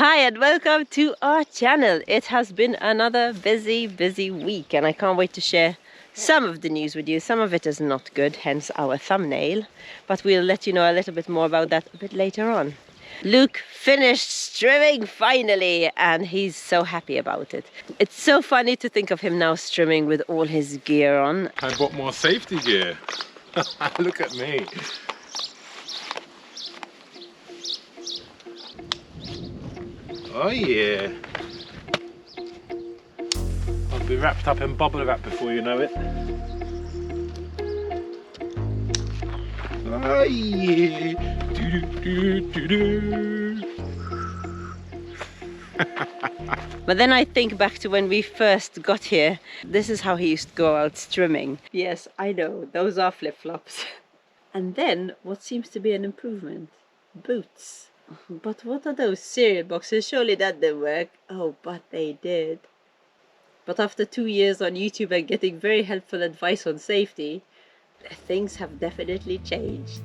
Hi and welcome to our channel. It has been another busy week and I can't wait to share some of the news with you. Some of it is not good, hence our thumbnail, but we'll let you know a little bit more about that a bit later on. Luke finished strimming finally and he's so happy about it. It's so funny to think of him now strimming with all his gear on. I bought more safety gear. Look at me. Oh yeah. I'll be wrapped up in bubble wrap before you know it. Oh yeah. Do do do do do. But then I think back to when we first got here. This is how he used to go out strimming. Yes, I know, those are flip-flops. And then what seems to be an improvement? Boots. But what are those cereal boxes? Surely that didn't work. Oh, but they did. But after 2 years on YouTube and getting very helpful advice on safety, things have definitely changed.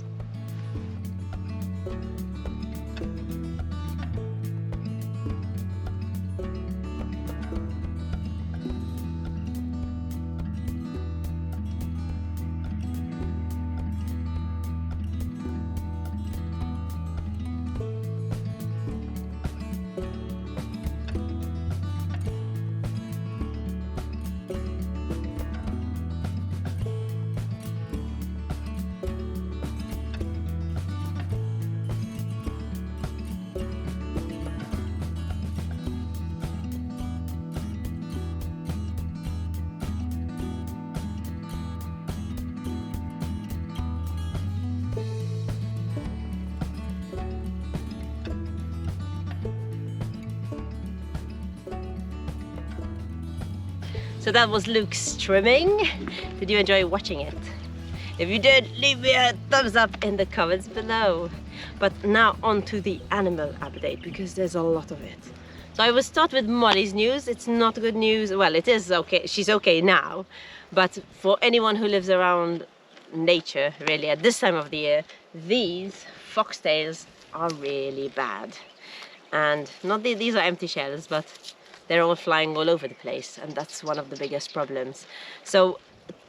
So that was Luke's trimming. Did you enjoy watching it? If you did, leave me a thumbs up in the comments below. But now on to the animal update, because there's a lot of it. So I will start with Molly's news. It's not good news. Well, it is okay. She's okay now. But for anyone who lives around nature, really, at this time of the year, these foxtails are really bad. And not these are empty shells, but they're all flying all over the place, and that's one of the biggest problems. So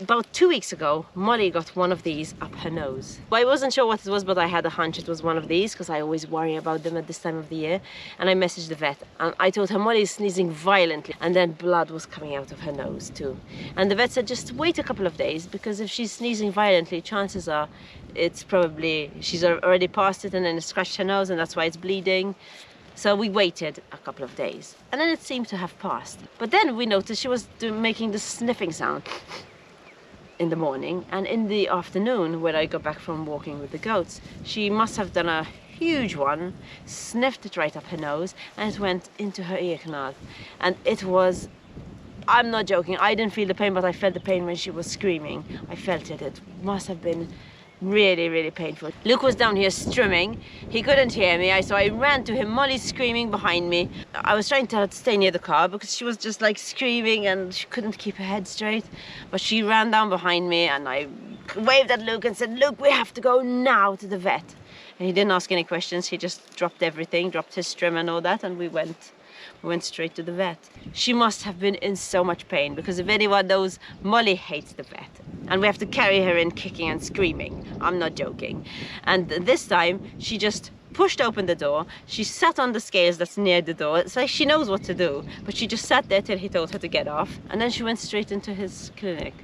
about 2 weeks ago, Molly got one of these up her nose. Well, I wasn't sure what it was, but I had a hunch it was one of these because I always worry about them at this time of the year. And I messaged the vet and I told her Molly is sneezing violently, and then blood was coming out of her nose too. And the vet said just wait a couple of days, because if she's sneezing violently, chances are it's probably she's already past it and then it scratched her nose and that's why it's bleeding. So we waited a couple of days and then it seemed to have passed. But then we noticed she was making the sniffing sound in the morning, and in the afternoon when I got back from walking with the goats, she must have done a huge one, sniffed it right up her nose, and it went into her ear canal. And it was, I'm not joking, I didn't feel the pain, but I felt the pain when she was screaming. I felt it. It must have been really painful. Luke was down here strimming. He couldn't hear me, so I ran to him. Molly screaming behind me. I was trying to tell her to stay near the car because she was just like screaming and she couldn't keep her head straight. But she ran down behind me and I waved at Luke and said, "Luke, we have to go now to the vet." And he didn't ask any questions. He just dropped everything, dropped his trim and all that, and we went straight to the vet. She must have been in so much pain, because if anyone knows, Molly hates the vet. And we have to carry her in kicking and screaming. I'm not joking. And this time, she just pushed open the door. She sat on the scales that's near the door. It's like she knows what to do. But she just sat there till he told her to get off. And then she went straight into his clinic,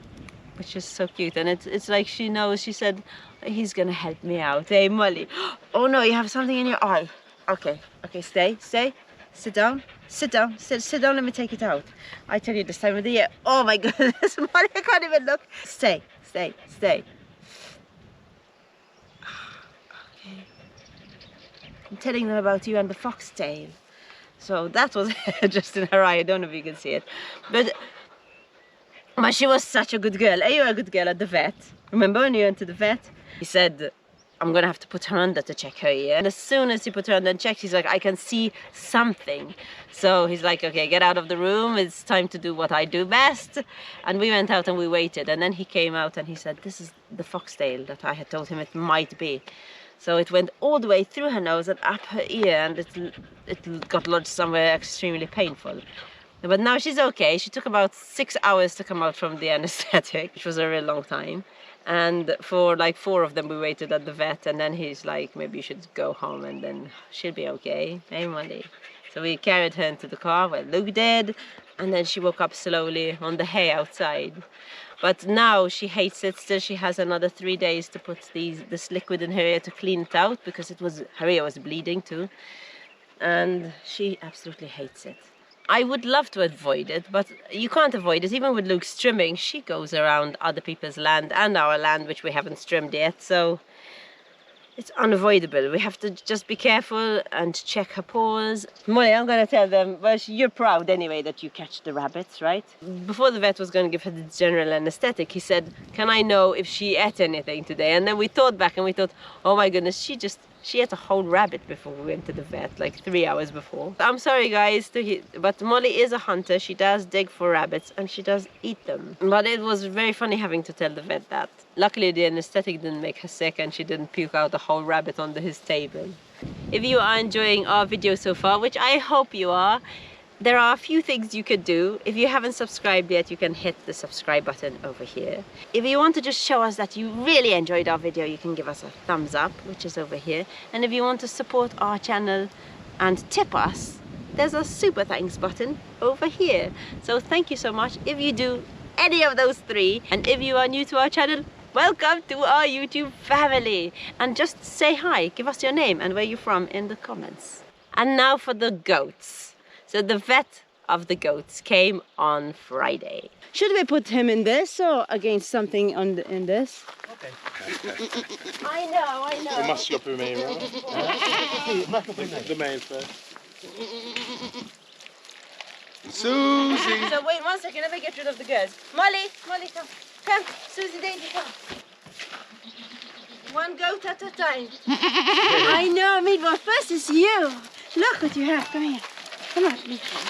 which is so cute. And it's like she knows. She said, "He's gonna help me out." Hey, Molly. Oh no, you have something in your eye. Okay, stay. Sit down, sit down, let me take it out. I tell you, this time of the year, oh my goodness, Molly, I can't even look. Stay. Okay. I'm telling them about you and the foxtail. So that was just in her eye. I don't know if you can see it. But she was such a good girl. You were a good girl at the vet. Remember when you went to the vet? He said, "I'm gonna have to put her under to check her ear." And as soon as he put her under and checked, he's like, "I can see something." So he's like, "Okay, get out of the room. It's time to do what I do best." And we went out and we waited. And then he came out and he said, "This is the foxtail that I had told him it might be." So it went all the way through her nose and up her ear, and it got lodged somewhere extremely painful. But now she's okay. She took about 6 hours to come out from the anesthetic, which was a really long time. And for like 4 of them we waited at the vet, and then he's like, maybe you should go home and then she'll be okay. Hey Molly. So we carried her into the car where Luke did, and then she woke up slowly on the hay outside. But now she hates it. Still she has another 3 days to put this liquid in her ear to clean it out, because her ear was bleeding too. And she absolutely hates it. I would love to avoid it, but you can't avoid it. Even with Luke's trimming, she goes around other people's land and our land, which we haven't trimmed yet, so it's unavoidable. We have to just be careful and check her paws. Molly, I'm going to tell them, well, you're proud anyway that you catch the rabbits, right? Before the vet was going to give her the general anesthetic, he said, can I know if she ate anything today? And then we thought back and we thought, oh my goodness, she ate a whole rabbit before we went to the vet, like 3 hours before. I'm sorry guys, but Molly is a hunter. She does dig for rabbits and she does eat them. But it was very funny having to tell the vet that. Luckily the anesthetic didn't make her sick and she didn't puke out a whole rabbit onto his table. If you are enjoying our video so far, which I hope you are, there are a few things you could do. If you haven't subscribed yet, you can hit the subscribe button over here. If you want to just show us that you really enjoyed our video, you can give us a thumbs up, which is over here. And if you want to support our channel and tip us, there's a super thanks button over here. So thank you so much if you do any of those 3. And if you are new to our channel, welcome to our YouTube family. And just say hi, give us your name and where you're from in the comments. And now for the goats. So the vet of the goats came on Friday. Should we put him in this or against something in this? Okay. I know. We must slå på mig, va? The main first. Susie! So wait 1 second, let me get rid of the girls. Molly, come. Come, Susie, Daisy, come. 1 goat at a time. I know, Meatball. First is you. Look what you have. Come here. Come on, Meatball.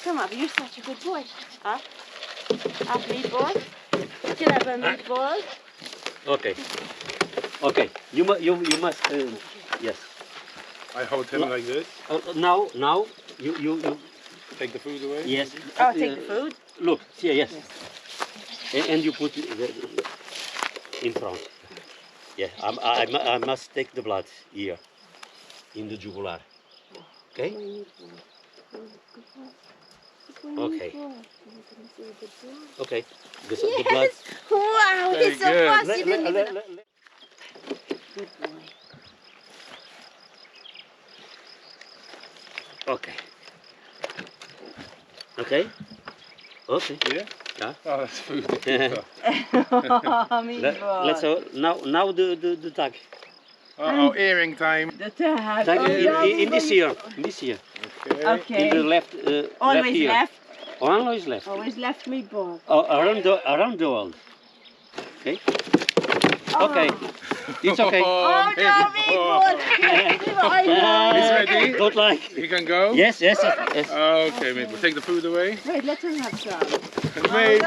Come up. You're such a good boy. Up, Meatball. Clever, Meatball. Okay. Okay. You must. Yes. I hold him like this. Now you. Take the food away. Yes. Oh, take the food. Look. Here. Yes. And you put it in front. Yeah. I must take the blood here in the jugular. Okay. Okay. Okay. The blood. Wow, Very he's so good. fast. You didn't even... Good boy. Okay. Okay. Okay. Yeah? Yeah. Oh, that's food. Meatball. Let's now the tag. Oh, earring time. The tag. Tag Oh, in yeah, this here. In this here. Okay. Okay. In the left. Always left ear. left. Always left. Always left, Meatball. Oh, around the world. Okay. Okay. It's okay. Oh, no, Meatball. I know. He's ready. Don't like. He can go? Yes. Okay, mate. We'll take the food away. Wait, let him have some. Mate,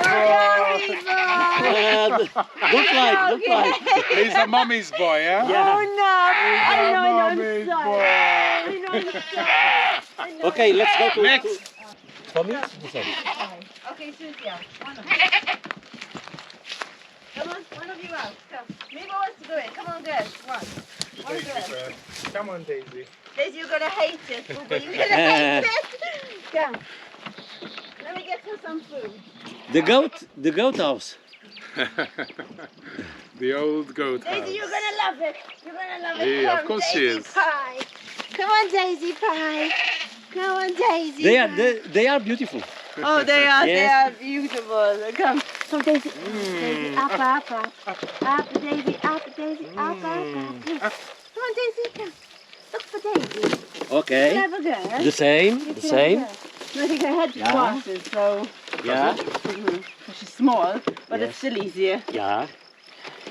Don't like. he's a mummy's boy, yeah? Yeah. Oh, no. I know, Mummy's I'm boy. sorry. I know, I'm sorry. Okay, let's go to Next. For me, this one. Okay, Cynthia, one of you. Come on, one of you out. Come. Mabel wants to do it. Come on, girls. One girl. Come on, Daisy. Daisy, you're gonna hate it. Booba, you're gonna hate it. Come. Let me get her some food. The goat house. The old goat house. Daisy, you're gonna love it. You're gonna love it. Yeah, Come, of course she Daisy is. Pie. Come on, Daisy Pie. Come on, Daisy. They are beautiful. Oh, they are Yes. beautiful. Come, Daisy. Daisy, up, Daisy, Daisy, up. Come on, Daisy, come. Look for Daisy. Okay. Clever girl. The same. I think her head's glasses, so Yeah. she's small, but Yes. it's still easier. Yeah.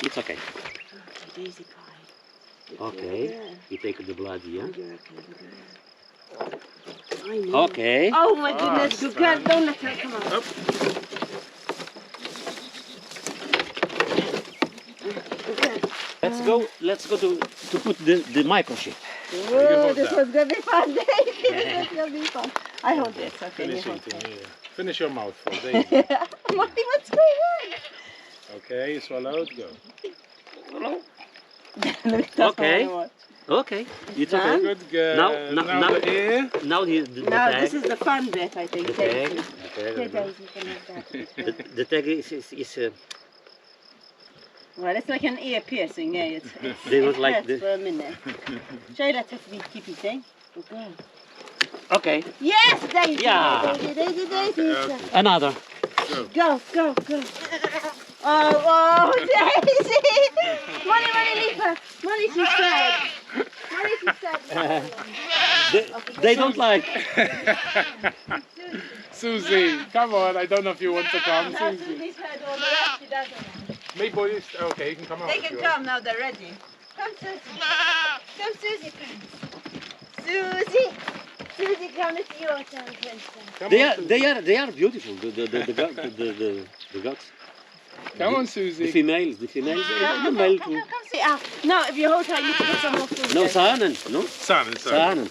It's okay. Daisy pie. Okay. You take the blood here. You're a clever girl. I know. Okay. Oh my goodness, good girl. Don't let her come out. Good girl. Let's go to put the microchip. Whoa, this one's gonna be fun, Dave. This one's gonna be fun. I hold this, okay? You Finishing hold thing this. here. Finish your mouthful. There you go. Mommy, what's going on? Okay, you swallowed. Go. Look, that's Okay. what I want. Okay, it's okay. Good girl. Now the ear. Now the Now, tag. this is the fun bit, I think. The tag. Daisy. The Here, tag. Daisy, you can have that. The tag is Well, it's like an ear piercing, yeah. They It look like hurts the- for a minute. Show you that to me, keep it, eh? Good girl. okay. Yes, Daisy! Yeah. Daisy, Daisy. Another. Go, go, go. Oh, Daisy! Money, leave her. Money, she's sad. Money, she's sad. They don't like. Susie, come on. I don't know if you want to come, Now Susie. Susie's heard all the rest, she doesn't. Maybe okay, you can come out. They if can you want. come now, they're ready. Come, Susie. Come, Susie, please. Susie. Susie, come, it's your turn, princess. Come They on, are Susie. they are beautiful. The goats. Come on, The Susie. females. The male too. Come, see. No, if you hold her, you can get some more food. No, there. sanen. No, Son. sanen.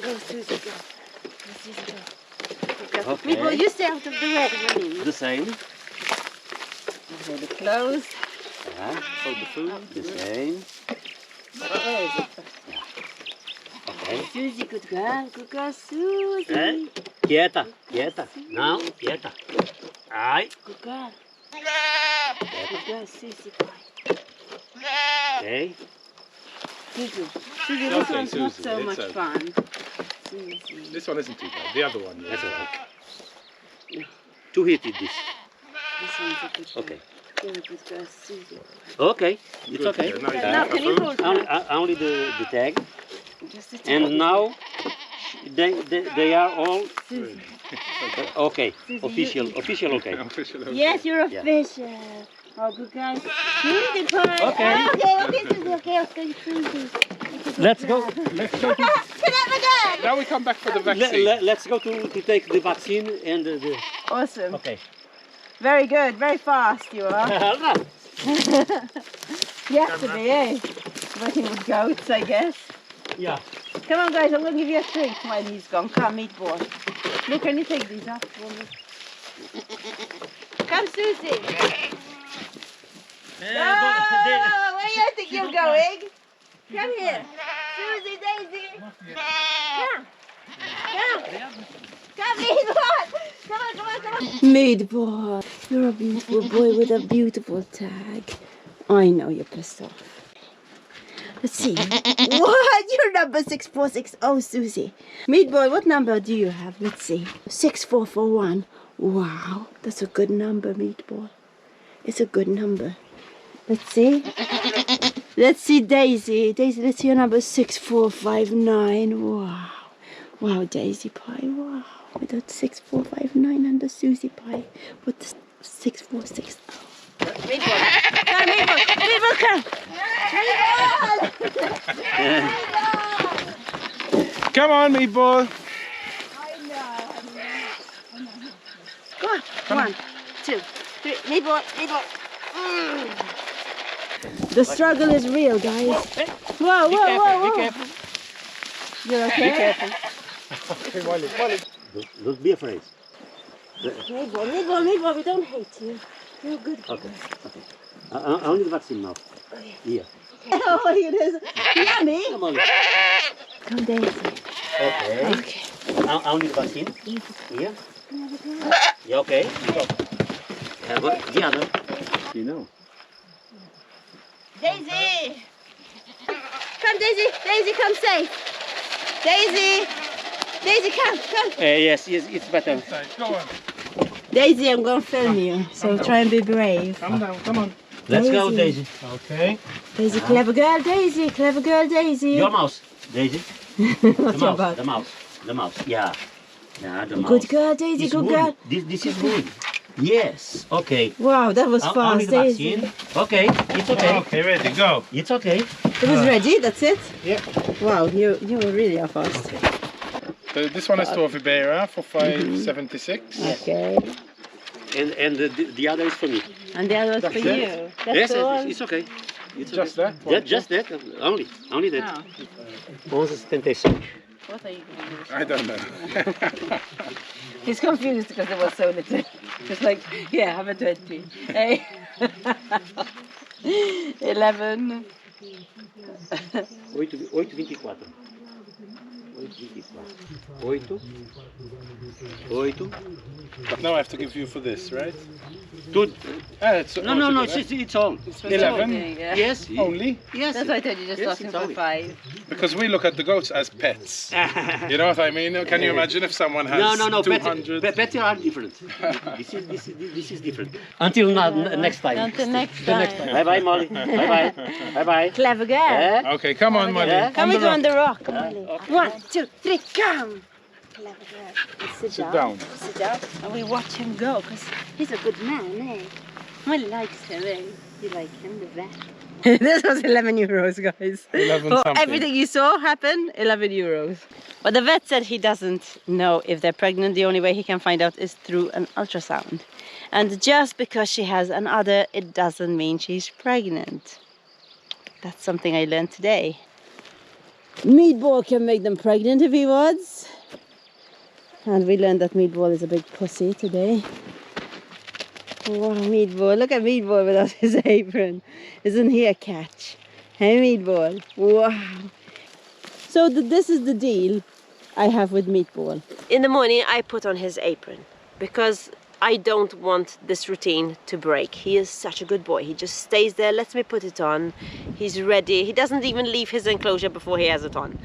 Go, Susie, go. Go, Susie, go. Okay. Meatball, you stay out of the way, honey. The same. Okay, the clothes. Yeah. For the food, the same. Where is it? Okay. Susie, good girl, Susie. Okay. Quieta. Now, quieta. Aye. Good girl. Good girl, Susie. Okay. Susie, this Okay, one's not Susie, so it's much okay. fun. Susie. This one isn't too bad. The other one, yeah. That's all right. Two heated this. This one's a good girl. Okay. Good girl, Susie. Okay. It's Good okay. girl. Now you Okay, can now have can her you food. hold her? Only the tag. Just a And tiny now they are all Susie. okay. Susie, Official okay. Official, okay. Yes, you're Yeah. official. Oh, good guy. Susie pie. Okay. Okay, Susie. Okay, Susie. Let's go. Let's go to, Can I have again? now we come back for the vaccine. Let's go to take the vaccine and the Awesome. okay. Very good. Very fast you are. You have to be, eh? Working with goats, I guess. Yeah. Come on, guys. I'm going to give you a treat while he's gone. Come, meatball. Look, can you take these up for me? Come, Susie. Oh, where do you think you're going? Come here. Susie, Daisy. Come. Come, Meatball. Come on. Meatball, you're a beautiful boy with a beautiful tag. I know you're pissed off. Let's see. What? You're number 6460, Susie. Meatball, what number do you have? Let's see. 6441. Wow, that's a good number, Meatball. It's a good number. Let's see. Let's see, Daisy. Daisy, let's see your number 6459. Wow. Wow, Daisy Pie. Wow. With that 6459 and the Susie Pie with the 6460. Meatball. Come, Meatball. Meatball, come. Meatball. Come on, meatball. Go on. 1, 2, 3. Meatball. The struggle is real, guys. Whoa. Be careful. You're okay? Okay, Wally. Don't be afraid. Meatball, we don't hate you. You're a good boy. Okay. Only the vaccine now. Okay. Here. Oh, it is yummy. Come on. Come, Daisy. Okay. Okay. Only the vaccine. Here. Yeah, okay. But the other. You know. Daisy! Come, Daisy! Daisy, come safe! Daisy! Daisy, come! Yes, it's better. Inside. Go on. Daisy, I'm going to film you, so try and be brave. Come down. Come on. Let's go, Daisy. Daisy. Okay. Daisy, clever girl, Daisy! Clever girl, Daisy! Your mouse, Daisy. What's your bug? The mouse. Yeah. Yeah, the mouse. Good girl, Daisy, It's good wood. girl. This is wood. Yes. Okay. Wow, that was Only fast, the Daisy. vaccine. Okay. It's okay. Okay, ready, go. It's okay. It was ready, that's it? Yeah. Wow, you really are fast. So this one is to Vibera for 576. Okay. And the other is for me. And the other was for That's you. it. That's Yes, all? it's okay. It's Just okay. that? Just that, only that. 11,75. What are you going to use? I don't know. He's confused because there was so little. It's like, yeah, have a 20. Hey. 11. 8,24. 8. But now I have to give you for this, right? Two. It's No, it's all. It's 11? Yeah. Yes. Only? Yes. That's why I told you just Yes, asking it's for only. 5. Because we look at the goats as pets. You know what I mean? Can you imagine if someone has No. 200? Pets are different. This is different. Until next time. Until next time. Bye, Molly. Bye. Clever girl. Okay, come on, Molly. Yeah. Come On with the you on rock. the rock, Molly. 1, 2, 3, come. Clever girl. Let's sit down. Sit down. And we watch him go, because he's a good man, eh? Molly likes him, eh? You like him, the vet. This was 11 euros, guys. 11 For something. everything you saw happen, 11 euros. But the vet said he doesn't know if they're pregnant. The only way he can find out is through an ultrasound. And just because she has an udder, it doesn't mean she's pregnant. That's something I learned today. Meatball can make them pregnant if he wants. And we learned that Meatball is a big pussy today. Wow, Meatball. Look at Meatball without his apron. Isn't he a catch? Hey, Meatball. Wow. So this is the deal I have with Meatball. In the morning, I put on his apron because I don't want this routine to break. He is such a good boy. He just stays there, lets me put it on. He's ready. He doesn't even leave his enclosure before he has it on.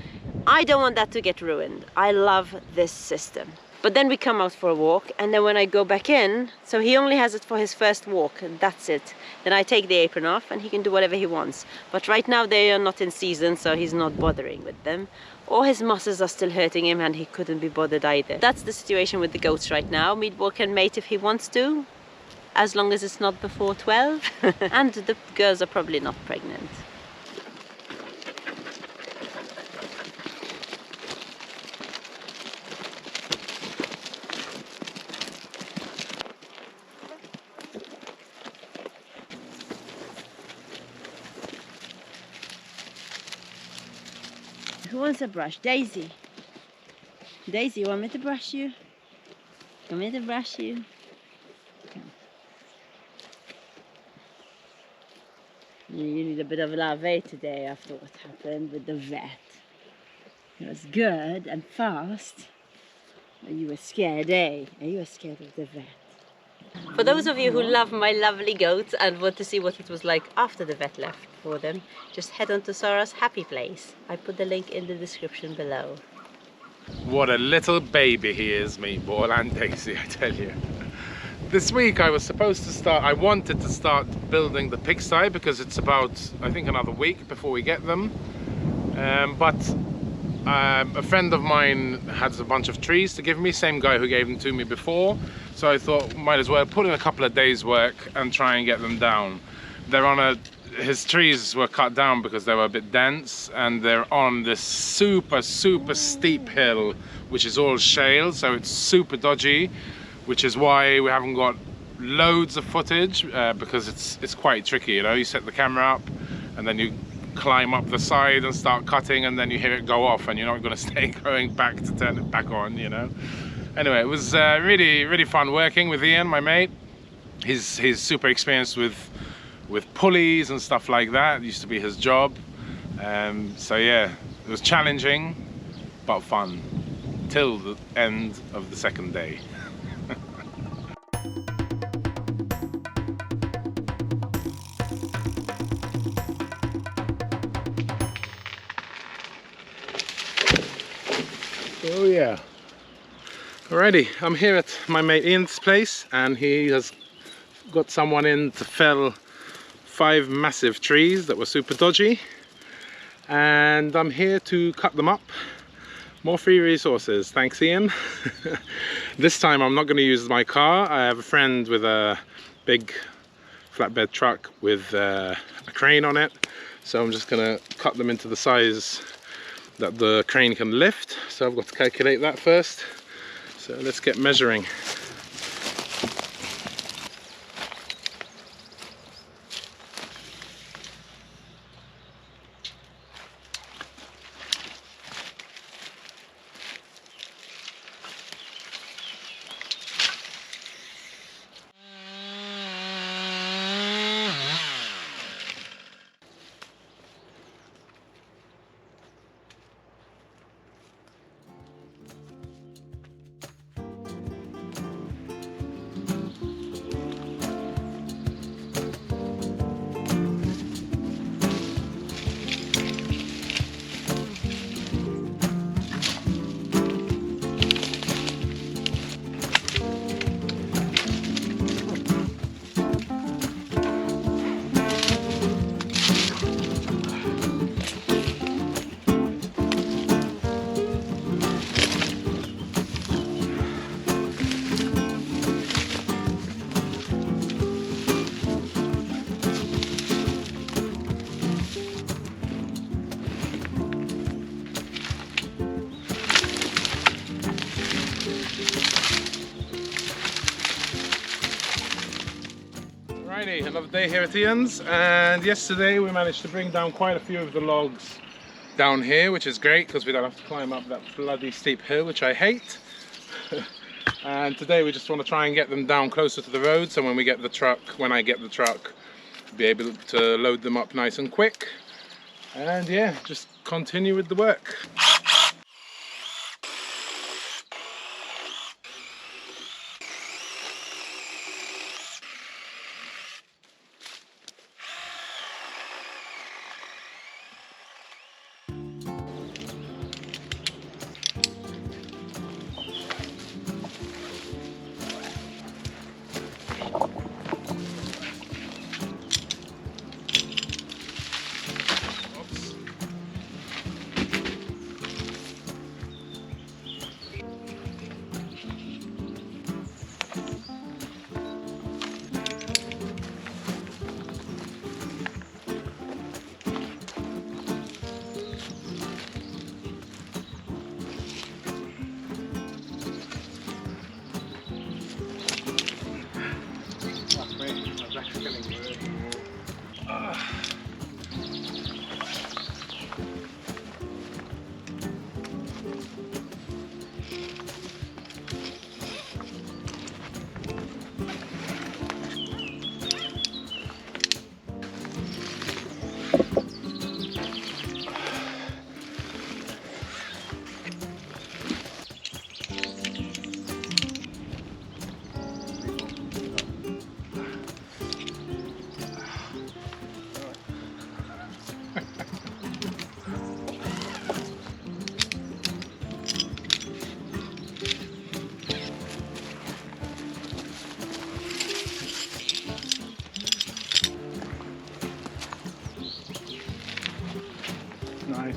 I don't want that to get ruined. I love this system. But then we come out for a walk, and then when I go back in, so he only has it for his first walk, and that's it. Then I take the apron off and he can do whatever he wants. But right now they are not in season, so he's not bothering with them. Or his muscles are still hurting him and he couldn't be bothered either. That's the situation with the goats right now. Meatball can mate if he wants to, as long as it's not before 12. And the girls are probably not pregnant. Who wants a brush? Daisy. Daisy, you want me to brush you? Want me to brush you? Come. You need a bit of love today after what happened with the vet. It was good and fast. But you were scared, eh? You were scared of the vet. For those of you who love my lovely goats and want to see what it was like after the vet left for them, just head on to Sarah's happy place. I put the link in the description below. What a little baby he is, Meatball and Daisy, I tell you. This week I wanted to start building the pigsty because it's about, I think, another week before we get them. But a friend of mine has a bunch of trees to give me, same guy who gave them to me before. So I thought, might as well put in a couple of days work and try and get them down. They're on his trees were cut down because they were a bit dense, and they're on this super steep hill, which is all shale, so it's super dodgy, which is why we haven't got loads of footage, because it's quite tricky, you know. You set the camera up and then you climb up the side and start cutting, and then you hear it go off and you're not going to stay going back to turn it back on, you know. Anyway, it was really fun working with Ian, my mate. He's super experienced with pulleys and stuff like that. It used to be his job. So yeah, it was challenging but fun till the end of the second day. Oh yeah. Alrighty, I'm here at my mate Ian's place, and he has got someone in to fell 5 massive trees that were super dodgy, and I'm here to cut them up. More free resources, thanks Ian. This time I'm not going to use my car. I have a friend with a big flatbed truck with a crane on it, so I'm just going to cut them into the size that the crane can lift. So I've got to calculate that first. So let's get measuring. Alrighty, another day here at Ian's, and yesterday we managed to bring down quite a few of the logs down here, which is great because we don't have to climb up that bloody steep hill, which I hate. And today we just want to try and get them down closer to the road, so when I get the truck, be able to load them up nice and quick. And yeah, just continue with the work. Nice.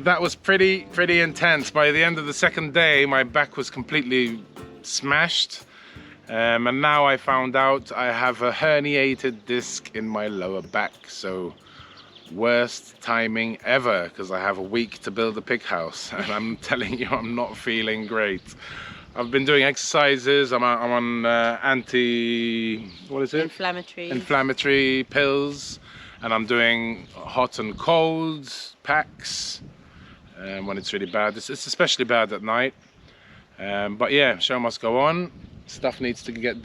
That was pretty intense. By the end of the second day, my back was completely smashed. And now I found out I have a herniated disc in my lower back. So worst timing ever, because I have a week to build a pig house. And I'm telling you, I'm not feeling great. I've been doing exercises. I'm on inflammatory pills. And I'm doing hot and cold packs when it's really bad. It's especially bad at night. But yeah, show must go on. Stuff needs to get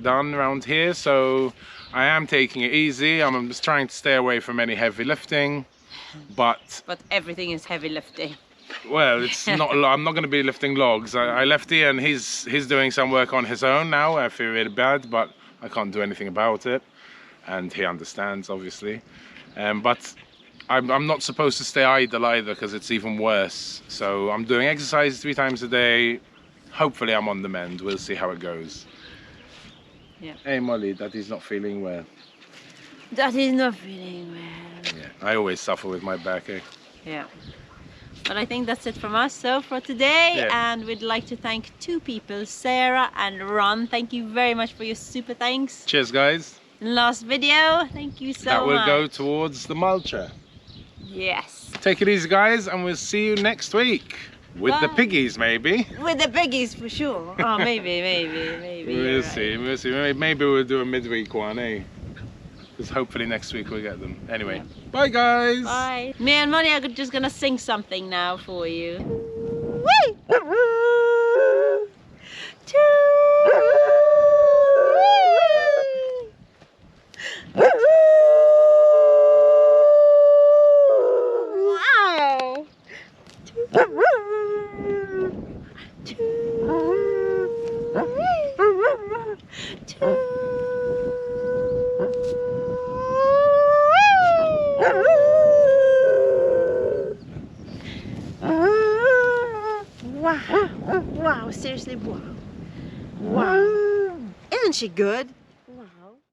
done around here, so I am taking it easy. I'm just trying to stay away from any heavy lifting, but everything is heavy lifting. Well, it's not. I'm not going to be lifting logs. I left Ian. He's doing some work on his own now. I feel really bad, but I can't do anything about it, and he understands, obviously. But I'm not supposed to stay idle either, because it's even worse. So I'm doing exercise 3 times a day. Hopefully I'm on the mend. We'll see how it goes. Yeah. Hey Molly, Daddy's not feeling well. Daddy's not feeling well. Yeah, I always suffer with my back, eh? Yeah. But I think that's it from us for today. Yeah. And we'd like to thank 2 people, Sarah and Ron. Thank you very much for your super thanks. Cheers, guys. Last video, thank you so much. That will go towards the mulcher. Yes. Take it easy, guys, and we'll see you next week. With the piggies, maybe. With the piggies, for sure. Oh, maybe. We'll see. Maybe we'll do a midweek one, eh? Because hopefully next week we'll get them. Anyway, yeah. Bye, guys. Bye. Me and Money are just gonna sing something now for you. Wow, seriously, wow. Isn't she good?